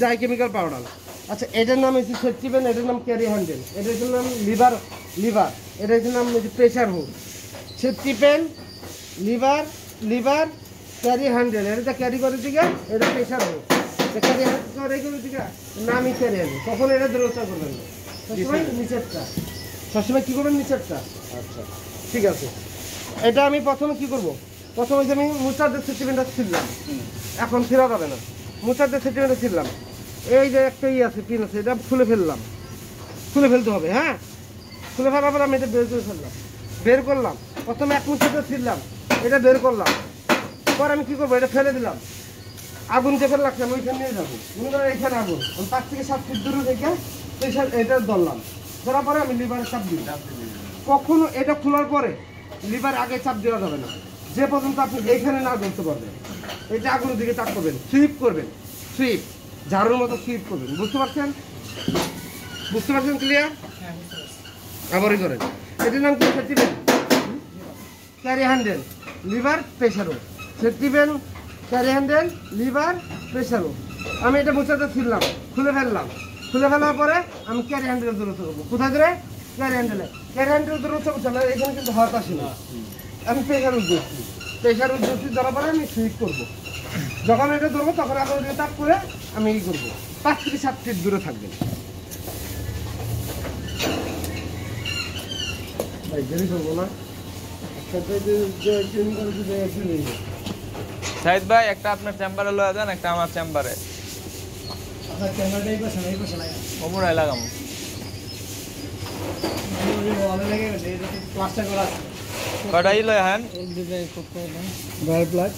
Die chemical powder. আচ্ছা, এটার নাম হচ্ছে সেফটি পেন, এটার নাম ক্যারি হ্যান্ডেল, এটার নাম লিভার, এটার নাম হচ্ছে pressure hook. Safety pin, lever, carry handle, এটা ক্যারি করে দিকে, এটা প্রেশার হুক, ক্যারি করে দিকে নামই ক্যারি হ্যান্ডেল। কখন এটা দূরত্ব করবেন না, সবসময় নিচেরটা, সবসময় কী করবেন নিচেরটা। আচ্ছা ঠিক আছে। এটা আমি প্রথমে কি করব, প্রথমে যে আমি মুচারদের সেফটি পেনটা ছিললাম, এখন ফেরা যাবে না, মুচারদের সেফটি পেনটা ছিললাম, এই যে একটা আছে পিন আছে, এটা খুলে ফেললাম, খুলে ফেলতে হবে। হ্যাঁ, খুলে ফেলার পর আমি এটা বের করে ফেললাম, বের করলাম, প্রথমে এক মুচারটা ছিললাম, এটা বের করলাম, পর আমি কী করবো, এটা ফেলে দিলাম, আগুন যেখানে লাগছে আমি ওইখানে নিয়ে যাবো, মনে করেন এইখানে আগুন, আমি 5 থেকে 7 ফিট দূরে থেকে এটা ধরলাম, ধরার পরে আমি লিভারে চাপ দিই। কখনো এটা খোলার পরে লিভার আগে চাপ দেওয়া যাবে না, যে পর্যন্ত আপনি এইখানে না ধরতে পারবেন। এটা আগুনের দিকে চাপ করবেন, সুইপ করবেন, সুইপ ঝাড়ুর মতো সুইপ করবেন। বুঝতে পারছেন? বুঝতে পারছেন? ক্লিয়ার? আবারই করেন। এটির নাম কি? Safety pin, carry handle, lever, প্রেশারও। Safety pin, carry handle, lever, প্রেশারও। আমি এটা মুছাতে ছিলাম, খুলে ফেললাম, খুলে ফেলার পরে আমি ক্যারি হ্যান্ডেলের দূরত্ব করবো। কোথায় ধরে? ক্যারি হ্যান্ডেলে। ক্যারি হ্যান্ডেলের দূরত্ব করতে হবে, এখানে কিন্তু হাত আসে না, আমি প্রেশার উদ্যোগছি, প্রেশার উদ্যোগছি ধরার পরে আমি সুইপ করবো। যখন এটা ধরবো তখন আগে ওদিকে তাপ করে আমি ই করবো। 5 থেকে 7 ফিট দূরে থাকবেন। ভাই দেরি করবো না, সাইদ ভাই একটা আপনার চেম্বারে লয়ে যান, একটা আমার চেম্বারে। আপনার ক্যামেরাটাই পাশে নাই, পাশে নাই ওমরাই লাগামু প্লাস্টার করা আছে। কটাই লয় হ্যান প্লাগ